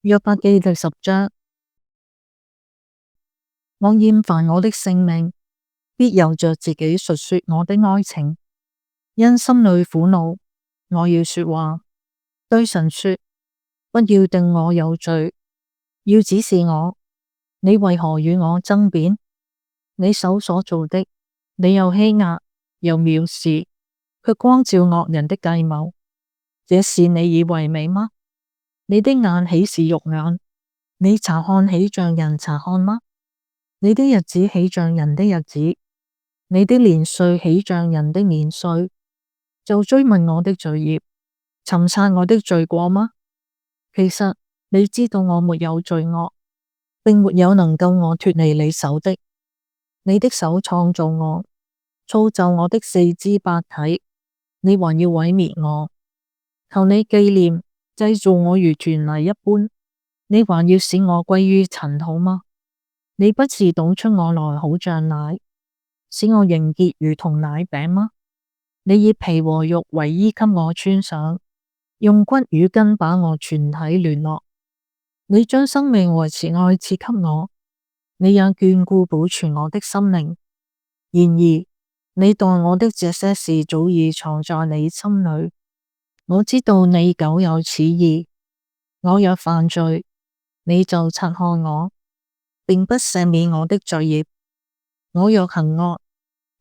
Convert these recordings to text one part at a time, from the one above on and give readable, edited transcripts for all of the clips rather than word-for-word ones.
約伯記第10章。我厭煩我的性命，必由着自己述說我的哀情，因心裏苦惱，我要說話，對神說：不要定我有罪，要指示我，你為何與我爭辯？你手所造的，你又欺壓又藐視，卻光照惡人的計謀，這是你以為美嗎？你的眼豈是肉眼？你查看豈像人查看嗎？你的日子豈像人的日子？你的年歲豈像人的年歲？就追問我的罪孽，尋察我的罪過嗎？其實你知道我沒有罪惡，並沒有能救我脫離你手的。你的手創造我，造就我的四肢百體，你還要毀滅我。求你紀念，製造我如團泥一般，你還要使我歸於塵土嗎？你不是倒出我來好像奶，使我凝結如同奶餅嗎？你以皮和肉為衣給我穿上，用骨與筋把我全體聯絡。你將生命和慈愛賜給我，你也眷顧保存我的心靈。然而，你待我的這些事早已藏在你心裏。我知道你久有此意。我若犯罪，你就察看我，並不赦免我的罪孽。我若行惡，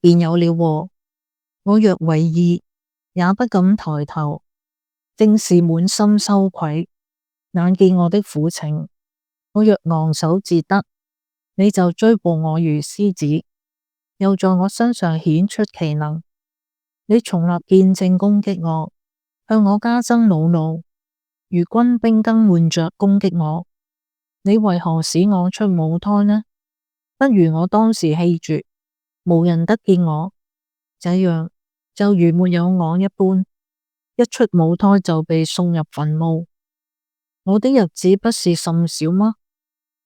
便有了禍；我若為義，也不敢抬頭，正是滿心羞愧，眼見我的苦情。我若昂首自得，你就追捕我如獅子，又在我身上顯出奇能。你重立見證攻擊我，向我加增惱怒，如軍兵更換着攻擊我。你為何使我出母胎呢？不如我當時氣絕，無人得見我，這樣就如沒有我一般，一出母胎就被送入墳墓。我的日子不是甚少嗎？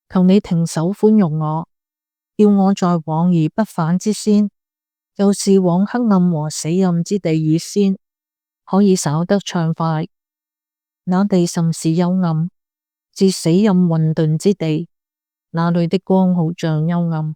求你停手寬容我，叫我在往而不返之先，就是往黑暗和死蔭之地以先，可以稍得暢快。那地甚是幽暗，是死蔭混沌之地，那裏的光好像幽暗。